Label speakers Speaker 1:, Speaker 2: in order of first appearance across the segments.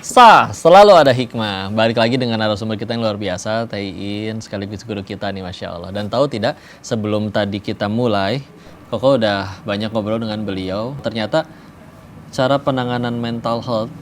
Speaker 1: Selalu ada hikmah. Balik lagi dengan narasumber kita yang luar biasa, Teh sekaligus guru kita nih, Masya Allah. Dan tahu tidak, sebelum tadi kita mulai, Koko udah banyak ngobrol dengan beliau. Ternyata cara penanganan mental health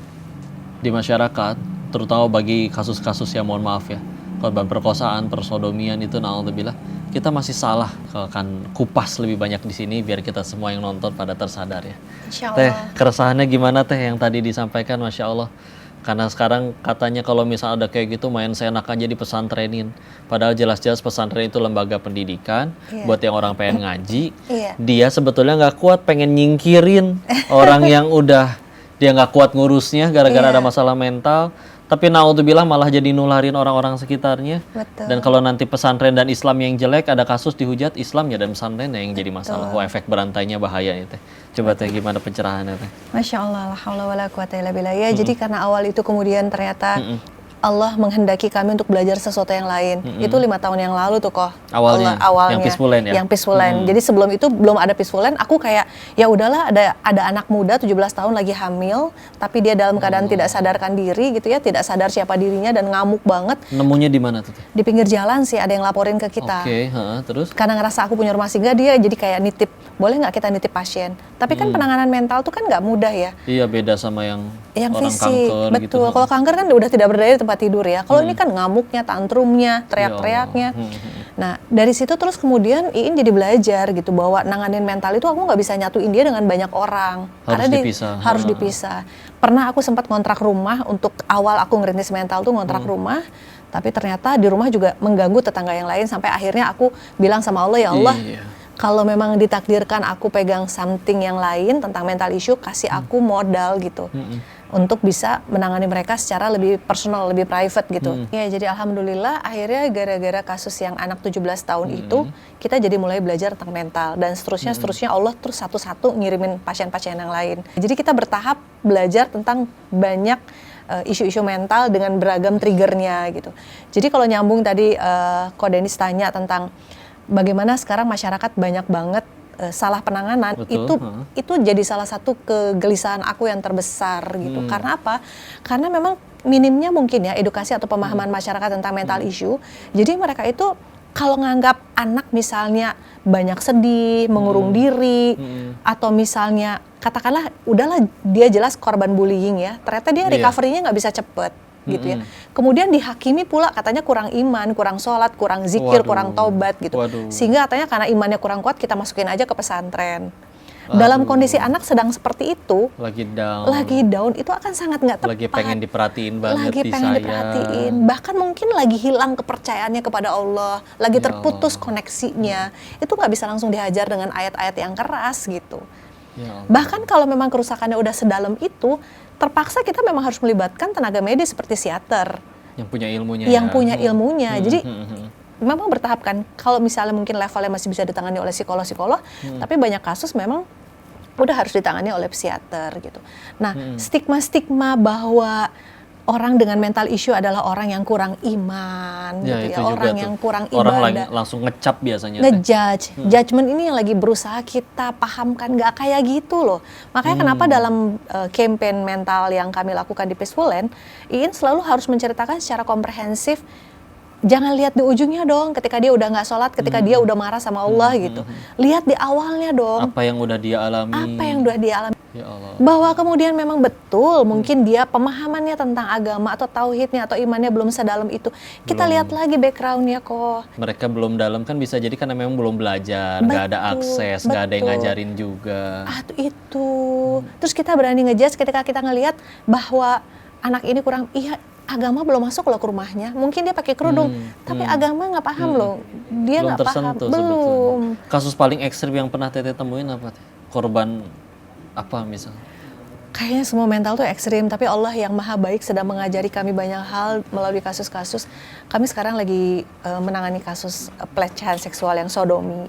Speaker 1: di masyarakat, terutama bagi kasus-kasus yang mohon maaf ya, korban perkosaan, persodomian itu, na'udzubillah, kita masih salah. Akan kupas lebih banyak di sini biar kita semua yang nonton pada tersadar ya.
Speaker 2: Insya
Speaker 1: Teh,
Speaker 2: Allah.
Speaker 1: keresahannya gimana Teh yang tadi disampaikan, Masya Allah? Karena sekarang katanya kalau misalnya ada kayak gitu main seenak aja di pesantrenin. Padahal jelas-jelas pesantren itu lembaga pendidikan buat yang orang pengen ngaji. Dia sebetulnya nggak kuat pengen nyingkirin orang yang udah dia nggak kuat ngurusnya gara-gara ada masalah mental. Tapi naudzubillah malah jadi nularin orang-orang sekitarnya.
Speaker 2: Betul.
Speaker 1: Dan kalau nanti pesantren dan Islam yang jelek, ada kasus dihujat Islamnya dan pesantrennya yang jadi masalah. Wah, efek berantainya bahaya nih Teh. Coba Teh gimana pencerahannya Teh?
Speaker 2: Masya Allah, la haula wala quwata illa billah. Ya, jadi karena awal itu kemudian ternyata Allah menghendaki kami untuk belajar sesuatu yang lain. Itu 5 tahun yang lalu tuh kok.
Speaker 1: Awalnya,
Speaker 2: awalnya
Speaker 1: yang Peaceful Land ya?
Speaker 2: Yang Peaceful Land. Jadi sebelum itu belum ada Peaceful Land, aku kayak ya udahlah, ada anak muda 17 tahun lagi hamil, tapi dia dalam keadaan tidak sadarkan diri gitu ya, tidak sadar siapa dirinya dan ngamuk banget.
Speaker 1: Nemunya di mana tuh Teh?
Speaker 2: Di pinggir jalan sih ada yang laporin ke kita.
Speaker 1: Oke, terus?
Speaker 2: Karena ngerasa aku punya rumah singgah, dia jadi kayak nitip, boleh nggak kita nitip pasien? Tapi kan penanganan mental tuh kan nggak mudah ya.
Speaker 1: Iya, beda sama yang orang
Speaker 2: fisik,
Speaker 1: kanker
Speaker 2: betul.
Speaker 1: gitu.
Speaker 2: Kalau kanker kan udah tidak berdaya di tempat tidur ya. Kalau ini kan ngamuknya, tantrumnya, teriak-teriaknya. Nah, dari situ terus kemudian Iin jadi belajar gitu bahwa nanganin mental itu aku nggak bisa nyatuin dia dengan banyak orang. Harus dipisah. Pernah aku sempat ngontrak rumah untuk awal aku ngerintis mental tuh ngontrak rumah. Tapi ternyata di rumah juga mengganggu tetangga yang lain sampai akhirnya aku bilang sama Allah, ya Allah, kalau memang ditakdirkan aku pegang something yang lain tentang mental issue, kasih aku modal gitu. Untuk bisa menangani mereka secara lebih personal, lebih private gitu. Ya, jadi alhamdulillah akhirnya gara-gara kasus yang anak 17 tahun itu, kita jadi mulai belajar tentang mental dan seterusnya Allah terus satu-satu ngirimin pasien-pasien yang lain. Jadi kita bertahap belajar tentang banyak isu-isu mental dengan beragam triggernya gitu. Jadi kalau nyambung tadi Ko Denis tanya tentang bagaimana sekarang masyarakat banyak banget salah penanganan. Itu jadi salah satu kegelisahan aku yang terbesar gitu. Karena apa? Karena memang minimnya mungkin ya edukasi atau pemahaman masyarakat tentang mental issue. Jadi mereka itu kalau nganggap anak misalnya banyak sedih, mengurung diri, atau misalnya katakanlah udahlah dia jelas korban bullying ya, ternyata dia recovery-nya nggak bisa cepet gitu ya. Kemudian dihakimi pula katanya kurang iman, kurang sholat, kurang zikir, kurang taubat gitu. Sehingga katanya karena imannya kurang kuat kita masukin aja ke pesantren. Dalam kondisi anak sedang seperti itu, lagi down itu akan sangat nggak tepat.
Speaker 1: Lagi pengen diperhatiin banget,
Speaker 2: diperhatiin. Bahkan mungkin lagi hilang kepercayaannya kepada Allah, lagi terputus koneksinya. Itu nggak bisa langsung dihajar dengan ayat-ayat yang keras gitu. Bahkan kalau memang kerusakannya udah sedalam itu, terpaksa kita memang harus melibatkan tenaga medis seperti psikiater
Speaker 1: yang punya ilmunya.
Speaker 2: Jadi memang bertahap kan. Kalau misalnya mungkin levelnya masih bisa ditangani oleh psikolog, tapi banyak kasus memang udah harus ditangani oleh psikiater gitu. Nah, stigma-stigma bahwa orang dengan mental issue adalah orang yang kurang iman, gitu ya, orang yang kurang ibadah.
Speaker 1: Orang langsung ngecap biasanya.
Speaker 2: Ngejudge, judgment ini yang lagi berusaha kita pahamkan, nggak kayak gitu loh. Makanya kenapa dalam campaign mental yang kami lakukan di Peaceful Land, Iin selalu harus menceritakan secara komprehensif. Jangan lihat di ujungnya dong, ketika dia udah nggak sholat, ketika dia udah marah sama Allah gitu. Lihat di awalnya dong.
Speaker 1: Apa yang udah dia alami. Ya Allah.
Speaker 2: Bahwa kemudian memang betul mungkin dia pemahamannya tentang agama atau tauhidnya atau imannya belum sedalam itu. Kita lihat lagi backgroundnya kok.
Speaker 1: Mereka belum dalam kan bisa jadi karena memang belum belajar, nggak ada akses, nggak ada yang ngajarin juga.
Speaker 2: Itu. Terus kita berani ngejudge ketika kita ngelihat bahwa anak ini kurang, agama belum masuk loh ke rumahnya. Mungkin dia pakai kerudung, tapi agama nggak paham loh. Dia nggak paham. Belum.
Speaker 1: Kasus paling ekstrim yang pernah Teteh temuin apa? Korban apa misalnya?
Speaker 2: Kayaknya semua mental tuh ekstrim, tapi Allah yang maha baik sedang mengajari kami banyak hal melalui kasus-kasus. Kami sekarang lagi menangani kasus pelecehan seksual yang sodomi.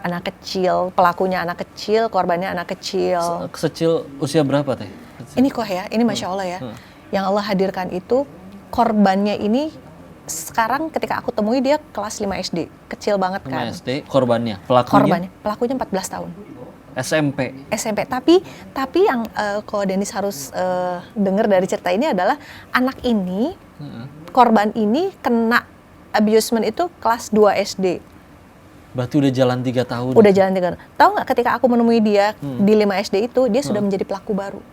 Speaker 2: Anak kecil, pelakunya anak kecil, korbannya anak kecil.
Speaker 1: Kecil usia berapa Teh?
Speaker 2: Ini kok ya, ini Masya Allah ya. Yang Allah hadirkan itu, korbannya ini sekarang ketika aku temui dia kelas 5 SD. Kecil banget kan.
Speaker 1: 5 SD, korbannya?
Speaker 2: Pelakunya 14 tahun. SMP. Tapi yang kalau Dennis harus dengar dari cerita ini adalah anak ini, korban ini kena abusement itu kelas 2 SD.
Speaker 1: Berarti udah jalan 3 tahun.
Speaker 2: Udah jalan 3 tahun. Tahu nggak ketika aku menemui dia di 5 SD itu, dia sudah menjadi pelaku baru.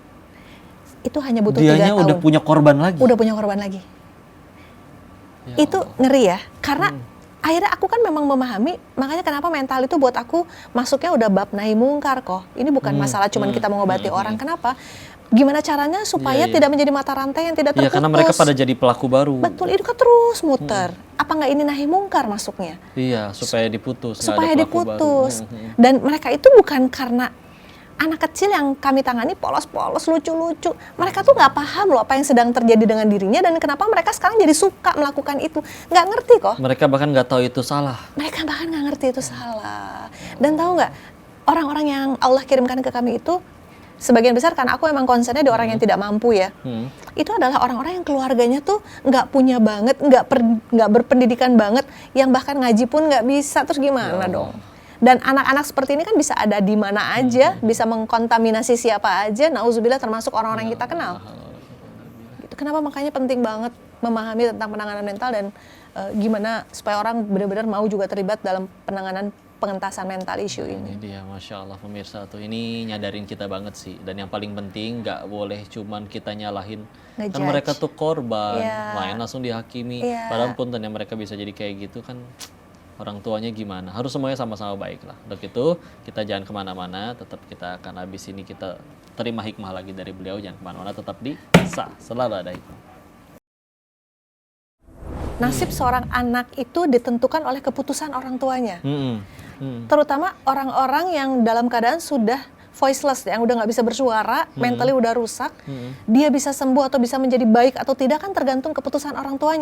Speaker 2: Itu hanya butuh 3 tahun.
Speaker 1: Dianya udah punya korban lagi?
Speaker 2: Udah punya korban lagi. Ya itu Allah. Ngeri ya, karena akhirnya aku kan memang memahami, makanya kenapa mental itu buat aku masuknya udah bab nahi mungkar kok. Ini bukan masalah cuman kita mengobati orang. Kenapa? Gimana caranya supaya tidak menjadi mata rantai yang tidak terputus.
Speaker 1: Iya, karena mereka pada jadi pelaku baru.
Speaker 2: Betul, itu kan terus muter. Apa nggak ini nahi mungkar masuknya?
Speaker 1: Iya, supaya diputus.
Speaker 2: Supaya diputus. Dan mereka itu bukan karena anak kecil yang kami tangani polos-polos, lucu-lucu. Mereka tuh nggak paham loh apa yang sedang terjadi dengan dirinya dan kenapa mereka sekarang jadi suka melakukan itu. Nggak ngerti kok.
Speaker 1: Mereka bahkan nggak tahu itu salah.
Speaker 2: Mereka bahkan nggak ngerti itu salah. Dan tahu nggak, orang-orang yang Allah kirimkan ke kami itu, sebagian besar karena aku emang concernnya di orang yang tidak mampu ya. Itu adalah orang-orang yang keluarganya tuh nggak punya banget, nggak berpendidikan banget, yang bahkan ngaji pun nggak bisa, terus gimana dong? Dan anak-anak seperti ini kan bisa ada di mana aja, bisa mengkontaminasi siapa aja, nauzubillah termasuk orang-orang yang kita kenal. Gitu. Kenapa makanya penting banget memahami tentang penanganan mental dan gimana supaya orang benar-benar mau juga terlibat dalam penanganan pengentasan mental issue ini.
Speaker 1: Ini dia, Masya Allah pemirsa tuh, ini nyadarin kita banget sih. Dan yang paling penting nggak boleh cuman kita nyalahin. Kan mereka tuh korban, main langsung dihakimi. Padahal pun yang mereka bisa jadi kayak gitu kan, orang tuanya gimana, harus semuanya sama-sama baik lah. Untuk itu kita jangan kemana-mana, tetap kita akan habis ini kita terima hikmah lagi dari beliau. Jangan kemana-mana, tetap di Sah, selalu ada hikmah.
Speaker 2: Nasib seorang anak itu ditentukan oleh keputusan orang tuanya. Terutama orang-orang yang dalam keadaan sudah voiceless, yang udah nggak bisa bersuara, mentally udah rusak, dia bisa sembuh atau bisa menjadi baik atau tidak kan tergantung keputusan orang tuanya.